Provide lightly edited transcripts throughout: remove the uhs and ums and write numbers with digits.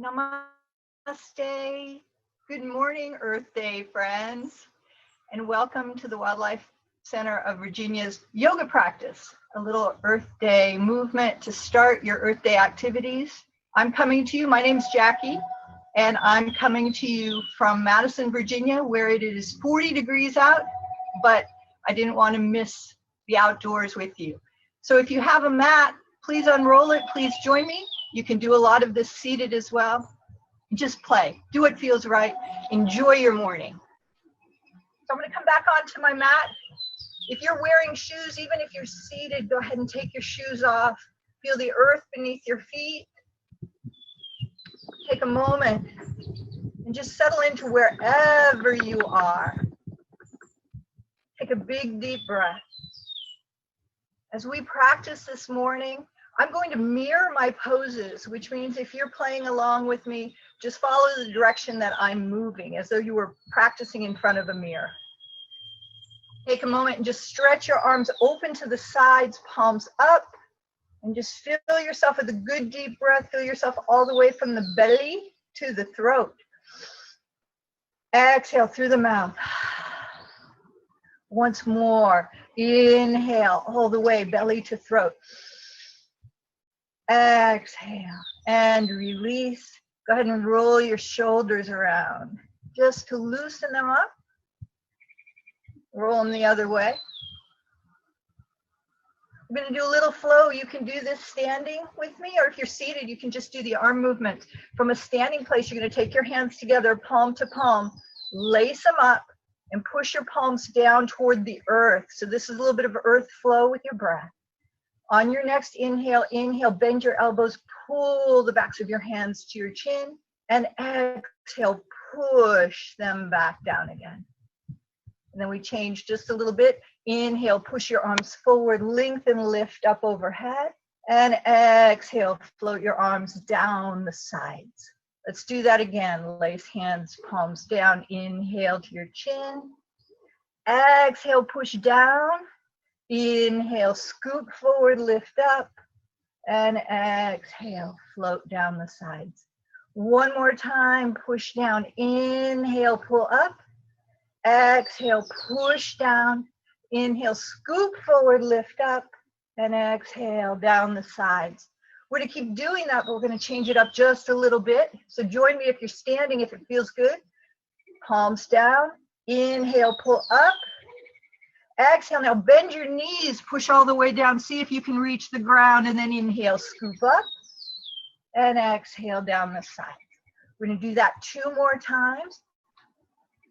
Namaste. Good morning, Earth Day friends, and welcome to the Wildlife Center of Virginia's yoga practice, a little Earth Day movement to start your Earth Day activities. I'm coming to you, my name's Jackie, and I'm coming to you from Madison, Virginia, where it is 40 degrees out, but I didn't want to miss the outdoors with you. So if you have a mat, please unroll it, please join me. You can do a lot of this seated as well. Just play, do what feels right, enjoy your morning. So I'm gonna come back onto my mat. If you're wearing shoes, even if you're seated, go ahead and take your shoes off. Feel the earth beneath your feet. Take a moment and just settle into wherever you are. Take a big, deep breath. As we practice this morning, I'm going to mirror my poses, which means if you're playing along with me, just follow the direction that I'm moving, as though you were practicing in front of a mirror. Take a moment and just stretch your arms open to the sides, palms up, and just fill yourself with a good deep breath. Fill yourself all the way from the belly to the throat. Exhale through the mouth. Once more, inhale all the way, belly to throat. Exhale and release. Go ahead and roll your shoulders around just to loosen them up. Roll them the other way. I'm going to do a little flow. You can do this standing with me, or if you're seated, you can just do the arm movement. From a standing place, you're going to take your hands together, palm to palm, lace them up, and push your palms down toward the earth. So this is a little bit of earth flow with your breath. On your next inhale, bend your elbows, pull the backs of your hands to your chin, and exhale, push them back down again. And then we change just a little bit. Inhale, push your arms forward, lengthen, lift up overhead, and exhale, float your arms down the sides. Let's do that again. Lace hands, palms down, inhale to your chin. Exhale, push down. Inhale, scoop forward, lift up, and exhale, float down the sides. One more time, push down, inhale, pull up, exhale, push down, inhale, scoop forward, lift up, and exhale, down the sides. We're gonna keep doing that, but we're gonna change it up just a little bit. So join me if you're standing, if it feels good. Palms down, inhale, pull up. Exhale, now bend your knees, push all the way down, see if you can reach the ground, and then inhale, scoop up, and exhale down the side. We're gonna do that 2 more times.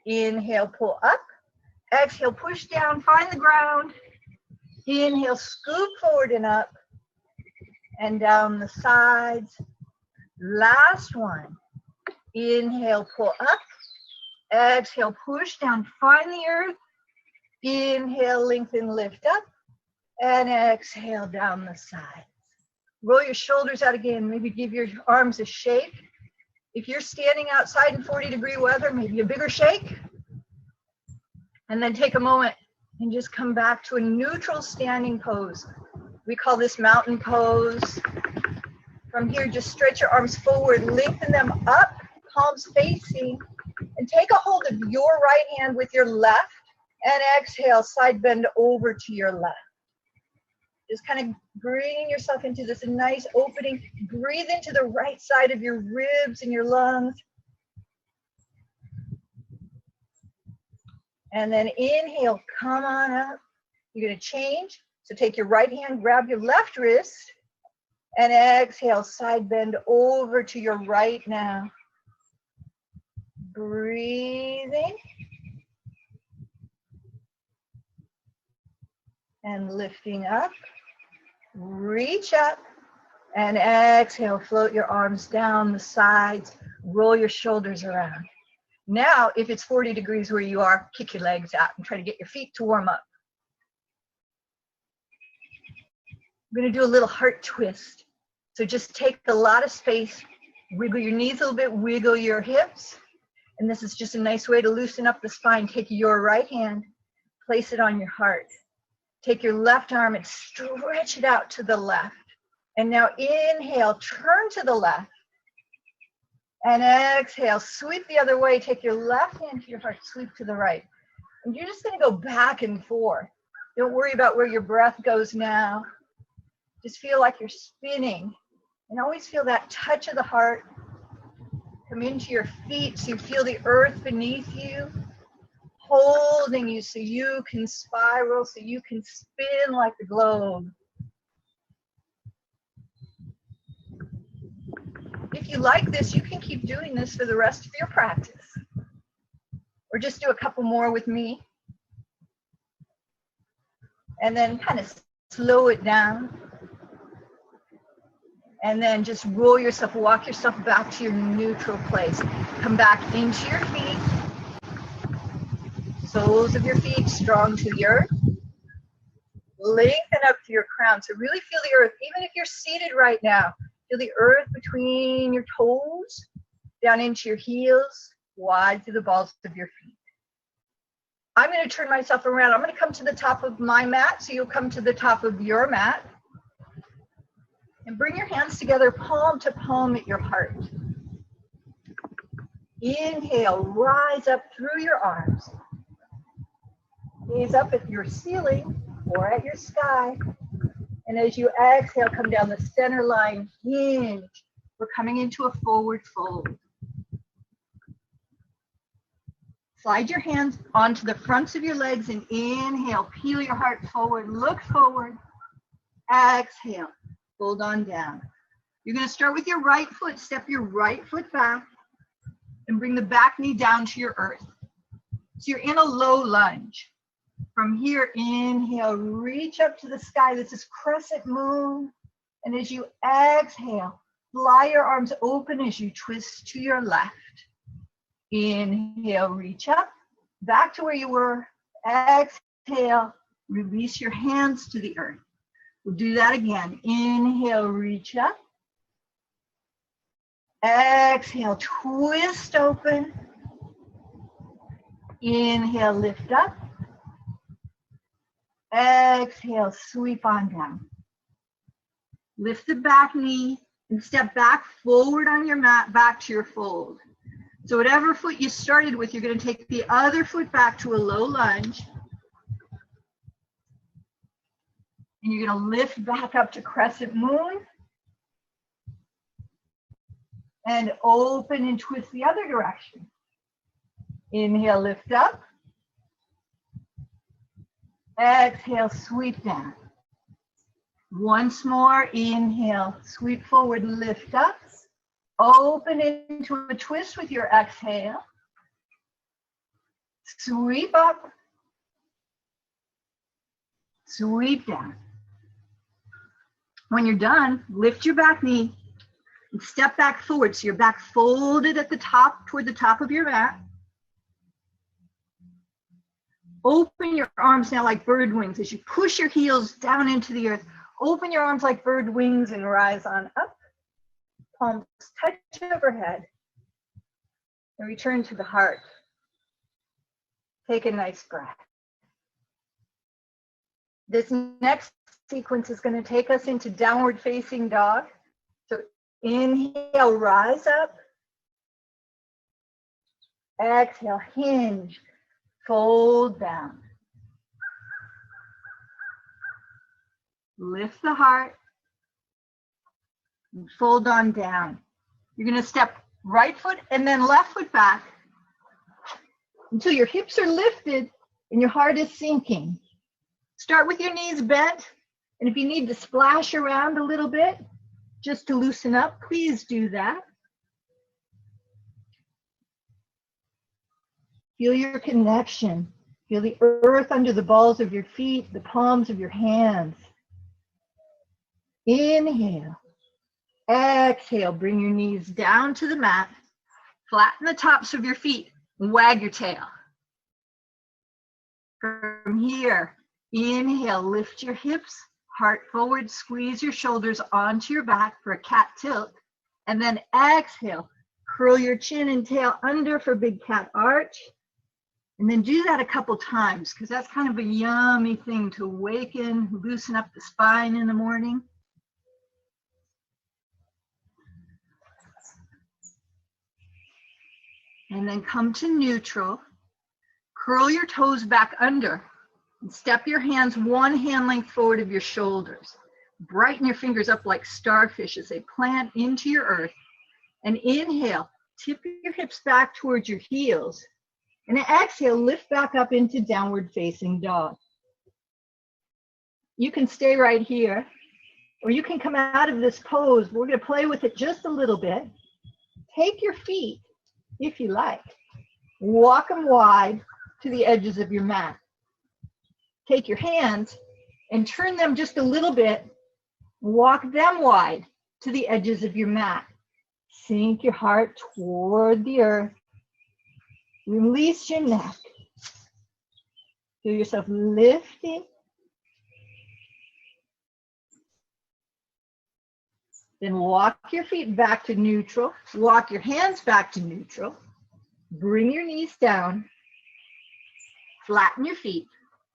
Inhale, pull up, exhale, push down, find the ground. Inhale, scoop forward and up, and down the sides. Last one. Inhale, pull up, exhale, push down, find the earth. Inhale, lengthen, lift up, and exhale down the sides. Roll your shoulders out again, maybe give your arms a shake. If you're standing outside in 40-degree weather, maybe a bigger shake. And then take a moment and just come back to a neutral standing pose. We call this mountain pose. From here, just stretch your arms forward, lengthen them up, palms facing, and take a hold of your right hand with your left. And exhale, side bend over to your left. Just kind of bringing yourself into this nice opening. Breathe into the right side of your ribs and your lungs. And then inhale, come on up. You're gonna change. So take your right hand, grab your left wrist, and exhale, side bend over to your right now. Breathing. And lifting up, reach up, and exhale, float your arms down the sides, roll your shoulders around. Now, if it's 40 degrees where you are, kick your legs out and try to get your feet to warm up. I'm gonna do a little heart twist. So just take a lot of space, wiggle your knees a little bit, wiggle your hips. And this is just a nice way to loosen up the spine. Take your right hand, place it on your heart. Take your left arm and stretch it out to the left. And now inhale, turn to the left. And exhale, sweep the other way. Take your left hand to your heart, sweep to the right. And you're just going to go back and forth. Don't worry about where your breath goes now. Just feel like you're spinning. And always feel that touch of the heart come into your feet so you feel the earth beneath you, holding you so you can spiral, so you can spin like the globe. If you like this, you can keep doing this for the rest of your practice. Or just do a couple more with me. And then kind of slow it down. And then just roll yourself, walk yourself back to your neutral place. Come back into your feet. Soles of your feet strong to the earth. Lengthen up to your crown. So really feel the earth. Even if you're seated right now, feel the earth between your toes, down into your heels, wide through the balls of your feet. I'm going to turn myself around. I'm going to come to the top of my mat, so you'll come to the top of your mat. And bring your hands together, palm to palm at your heart. Inhale, rise up through your arms. Gaze up at your ceiling or at your sky. And as you exhale, come down the center line, hinge. We're coming into a forward fold. Slide your hands onto the fronts of your legs and inhale. Peel your heart forward, look forward. Exhale, fold on down. You're going to start with your right foot. Step your right foot back and bring the back knee down to your earth. So you're in a low lunge. From here, inhale, reach up to the sky. This is crescent moon. And as you exhale, fly your arms open as you twist to your left. Inhale, reach up, back to where you were. Exhale, release your hands to the earth. We'll do that again. Inhale, reach up. Exhale, twist open. Inhale, lift up. Exhale, sweep on down. Lift the back knee and step back forward on your mat, back to your fold. So whatever foot you started with, you're going to take the other foot back to a low lunge. And you're going to lift back up to crescent moon. And open and twist the other direction. Inhale, lift up. Exhale, sweep down. Once more, inhale, sweep forward, lift up. Open into a twist with your exhale. Sweep up. Sweep down. When you're done, lift your back knee and step back forward. So your back folded at the top, toward the top of your mat. Open your arms now like bird wings. As you push your heels down into the earth, open your arms like bird wings and rise on up. Palms touch overhead. And return to the heart. Take a nice breath. This next sequence is going to take us into downward facing dog. So inhale, rise up. Exhale, hinge. Fold down. Lift the heart. And fold on down. You're going to step right foot and then left foot back until your hips are lifted and your heart is sinking. Start with your knees bent, and if you need to splash around a little bit just to loosen up, please do that. Feel your connection. Feel the earth under the balls of your feet, the palms of your hands. Inhale. Exhale, bring your knees down to the mat. Flatten the tops of your feet and wag your tail. From here, inhale, lift your hips, heart forward, squeeze your shoulders onto your back for a cat tilt. And then exhale, curl your chin and tail under for big cat arch. And then do that a couple times because that's kind of a yummy thing to awaken, loosen up the spine in the morning. And then come to neutral. Curl your toes back under. And step your hands one hand length forward of your shoulders. Brighten your fingers up like starfish as they plant into your earth. And inhale, tip your hips back towards your heels. And exhale, lift back up into downward facing dog. You can stay right here, or you can come out of this pose. We're going to play with it just a little bit. Take your feet, if you like. Walk them wide to the edges of your mat. Take your hands and turn them just a little bit. Walk them wide to the edges of your mat. Sink your heart toward the earth. Release your neck. Feel yourself lifting. Then walk your feet back to neutral. Walk your hands back to neutral. Bring your knees down. Flatten your feet.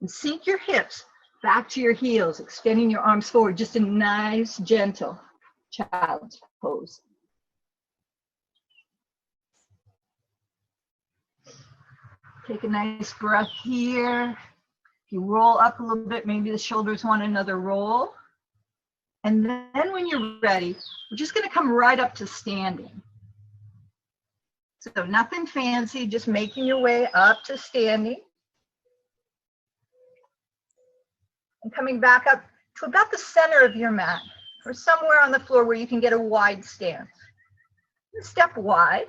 And sink your hips back to your heels, extending your arms forward. Just a nice, gentle child's pose. Take a nice breath here. If you roll up a little bit, maybe the shoulders want another roll. And then when you're ready, we're just going to come right up to standing. So nothing fancy, just making your way up to standing. And coming back up to about the center of your mat, or somewhere on the floor where you can get a wide stance. Step wide.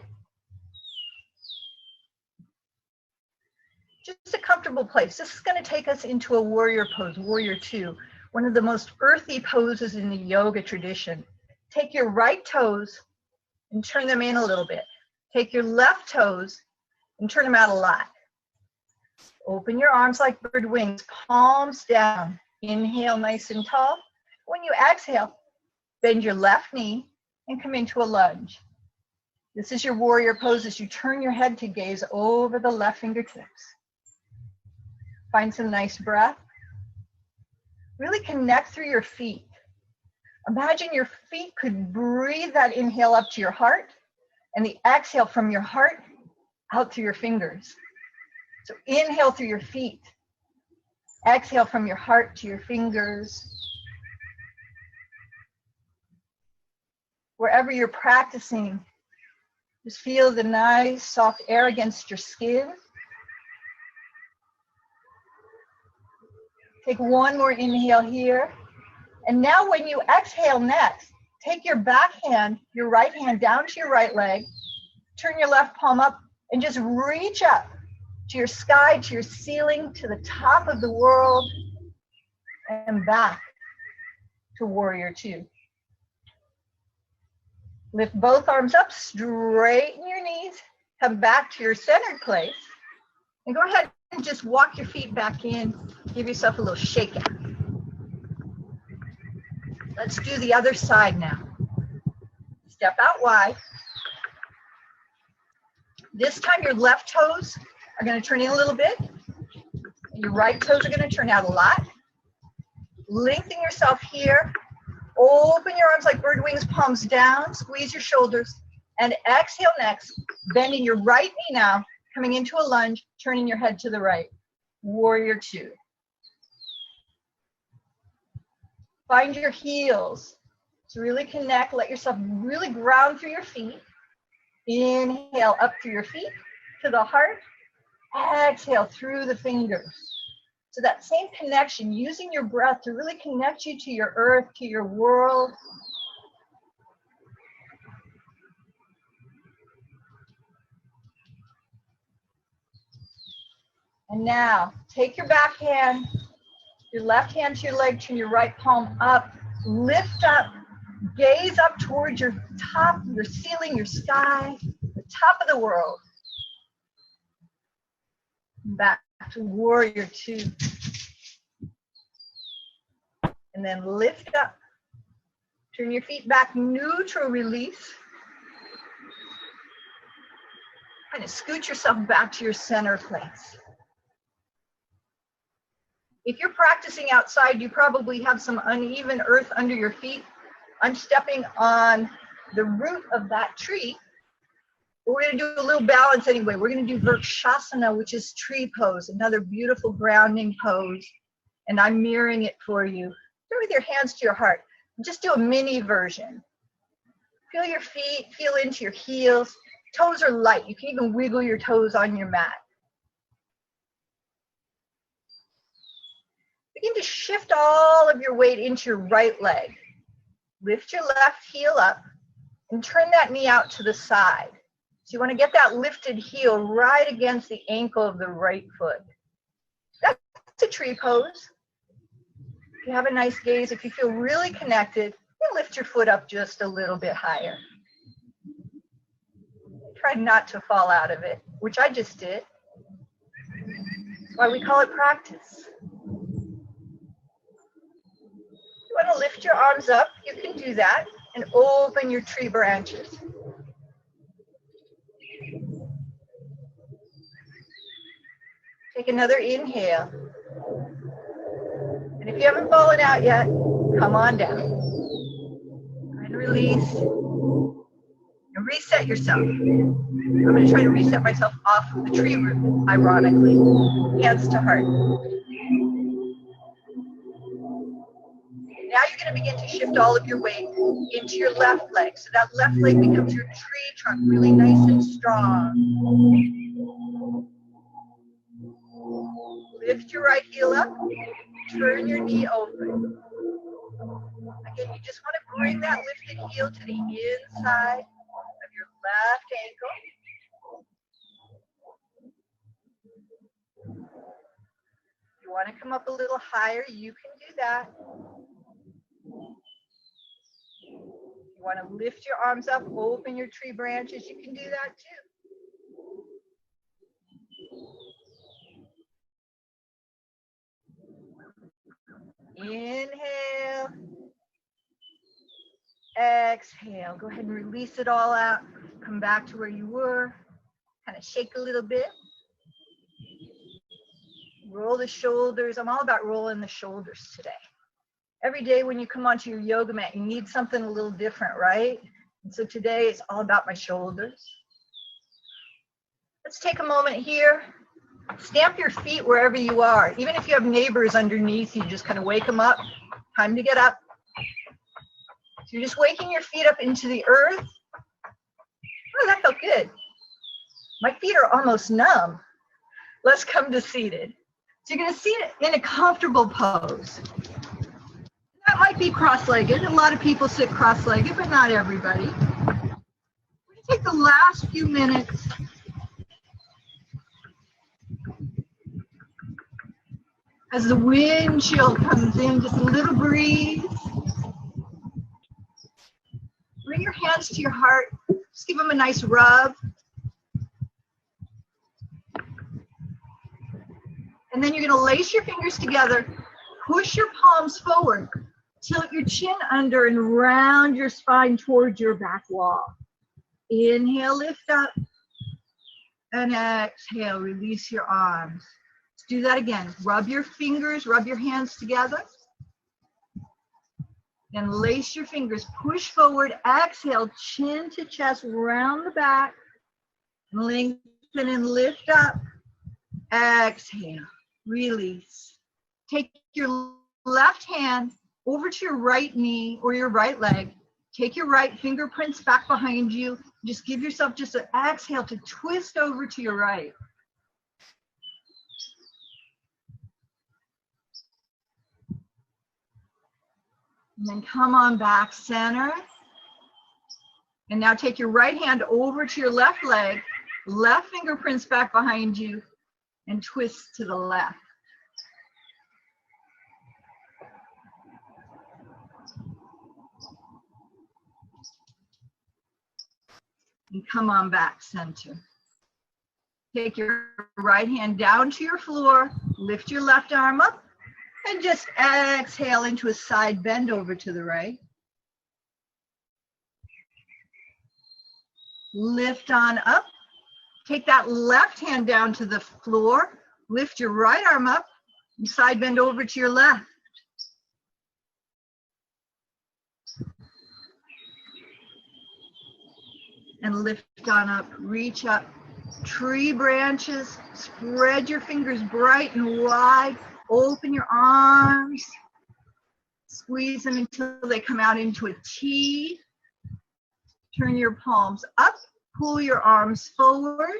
Just a comfortable place. This is going to take us into a warrior pose, warrior two, one of the most earthy poses in the yoga tradition. Take your right toes and turn them in a little bit. Take your left toes and turn them out a lot. Open your arms like bird wings, palms down. Inhale nice and tall. When you exhale, bend your left knee and come into a lunge. This is your warrior pose as you turn your head to gaze over the left fingertips. Find some nice breath. Really connect through your feet. Imagine your feet could breathe that inhale up to your heart and the exhale from your heart out through your fingers. So inhale through your feet. Exhale from your heart to your fingers. Wherever you're practicing, just feel the nice soft air against your skin. Take one more inhale here. And now when you exhale next, take your back hand, your right hand down to your right leg, turn your left palm up and just reach up to your sky, to your ceiling, to the top of the world, and back to warrior two. Lift both arms up, straighten your knees, come back to your centered place, and go ahead and just walk your feet back in. Give yourself a little shake out. Let's do the other side now. Step out wide. This time your left toes are going to turn in a little bit. Your right toes are going to turn out a lot. Lengthen yourself here. Open your arms like bird wings, palms down. Squeeze your shoulders. And exhale next. Bending your right knee now. Coming into a lunge. Turning your head to the right. Warrior two. Find your heels. So really connect. Let yourself really ground through your feet. Inhale up through your feet to the heart. Exhale through the fingers. So that same connection, using your breath to really connect you to your earth, to your world. And now, take your back hand, your left hand to your leg, turn your right palm up, lift up, gaze up towards your top, your ceiling, your sky, the top of the world. Back to warrior two. And then lift up. Turn your feet back, neutral release. Kind of scoot yourself back to your center place. If you're practicing outside, you probably have some uneven earth under your feet. I'm stepping on the root of that tree We're going to do a little balance anyway. We're going to do Vrikshasana, which is tree pose, another beautiful grounding pose. And I'm mirroring it for you. Do it with your hands to your heart. Just do a mini version. Feel your feet, feel into your heels. Toes are light. You can even wiggle your toes on your mat. Begin to shift all of your weight into your right leg. Lift your left heel up and turn that knee out to the side. So you want to get that lifted heel right against the ankle of the right foot. That's a tree pose. If you have a nice gaze, if you feel really connected, you lift your foot up just a little bit higher. Try not to fall out of it, which I just did. That's why we call it practice. You want to lift your arms up, you can do that, and open your tree branches. Take another inhale. And if you haven't fallen out yet, come on down. And release. And reset yourself. I'm going to try to reset myself off of the tree root, ironically. Hands to heart. Now you're going to begin to shift all of your weight into your left leg. So that left leg becomes your tree trunk, really nice and strong. Lift your right heel up. Turn your knee open. Again, you just want to bring that lifted heel to the inside of your left ankle. If you want to come up a little higher, you can do that. You want to lift your arms up, open your tree branches, you can do that too. Inhale. Exhale. Go ahead and release it all out. Come back to where you were. Kind of shake a little bit. Roll the shoulders. I'm all about rolling the shoulders today. Every day when you come onto your yoga mat, you need something a little different, right? And so today it's all about my shoulders. Let's take a moment here. Stamp your feet wherever you are. Even if you have neighbors underneath you, just kind of wake them up. Time to get up. So you're just waking your feet up into the earth. Oh, that felt good. My feet are almost numb. Let's come to seated. So you're going to sit in a comfortable pose. That might be cross-legged. A lot of people sit cross-legged, but not everybody. We're going to take the last few minutes as the wind chill comes in, just a little breeze. Bring your hands to your heart. Just give them a nice rub. And then you're going to lace your fingers together. Push your palms forward. Tilt your chin under and round your spine towards your back wall. Inhale, lift up. And exhale, release your arms. Let's do that again. Rub your fingers, rub your hands together. And lace your fingers. Push forward. Exhale, chin to chest, round the back. Lengthen and lift up. Exhale, release. Take your left hand over to your right knee or your right leg. Take your right fingerprints back behind you. Just give yourself just an exhale to twist over to your right. And then come on back, center. And now take your right hand over to your left leg, left fingerprints back behind you, and twist to the left. And come on back, center. Take your right hand down to your floor, lift your left arm up, and just exhale into a side bend over to the right. Lift on up. Take that left hand down to the floor, lift your right arm up, and side bend over to your left. and lift on up. Reach up. Tree branches. Spread your fingers bright and wide. Open your arms. Squeeze them until they come out into a T. Turn your palms up. Pull your arms forward.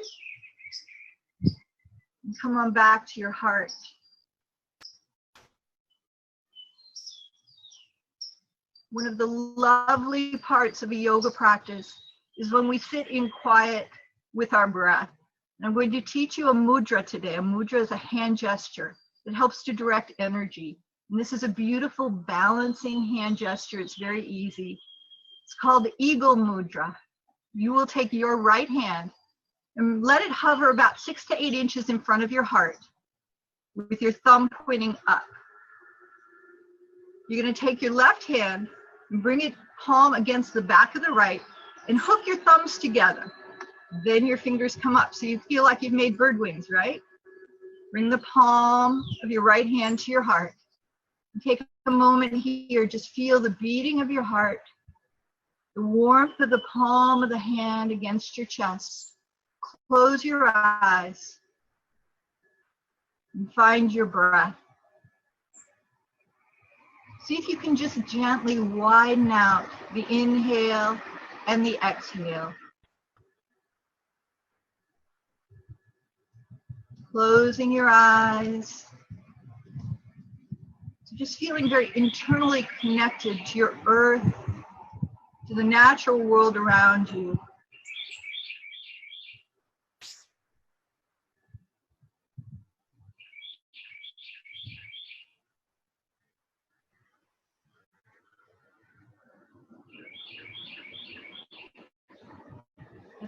And come on back to your heart. One of the lovely parts of a yoga practice is when we sit in quiet with our breath. And I'm going to teach you a mudra today. A mudra is a hand gesture that helps to direct energy. And this is a beautiful balancing hand gesture. It's very easy. It's called the Eagle Mudra. You will take your right hand and let it hover about 6 to 8 inches in front of your heart with your thumb pointing up. You're going to take your left hand and bring it palm against the back of the right and hook your thumbs together. Then your fingers come up so you feel like you've made bird wings, right? Bring the palm of your right hand to your heart. Take a moment here, just feel the beating of your heart, the warmth of the palm of the hand against your chest. Close your eyes and find your breath. See if you can just gently widen out the inhale and the exhale. Closing your eyes. So just feeling very internally connected to your earth, to the natural world around you.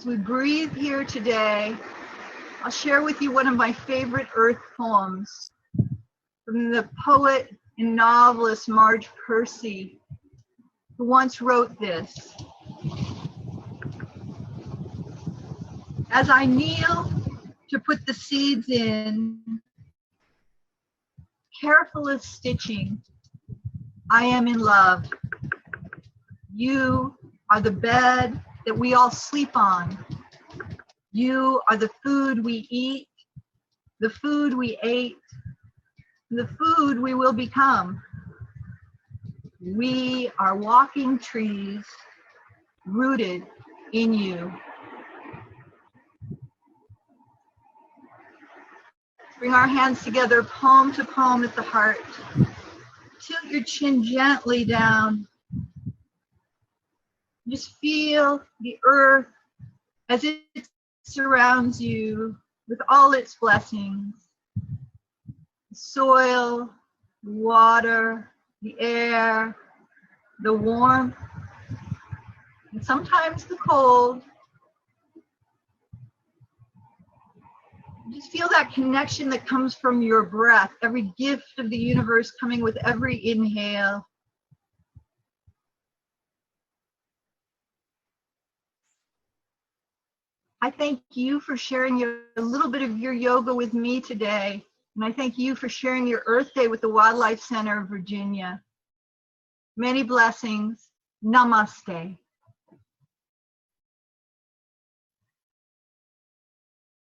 As we breathe here today, I'll share with you one of my favorite earth poems from the poet and novelist Marge Percy, who once wrote this. As I kneel to put the seeds in, careful as stitching, I am in love. You are the bed that we all sleep on. You are the food we eat, the food we ate, the food we will become. We are walking trees rooted in you. Bring our hands together, palm to palm at the heart. Tilt your chin gently down. Just feel the earth as it surrounds you with all its blessings. The soil, the water, the air, the warmth, and sometimes the cold. Just feel that connection that comes from your breath, every gift of the universe coming with every inhale. I thank you for sharing a little bit of your yoga with me today. And I thank you for sharing your Earth Day with the Wildlife Center of Virginia. Many blessings. Namaste.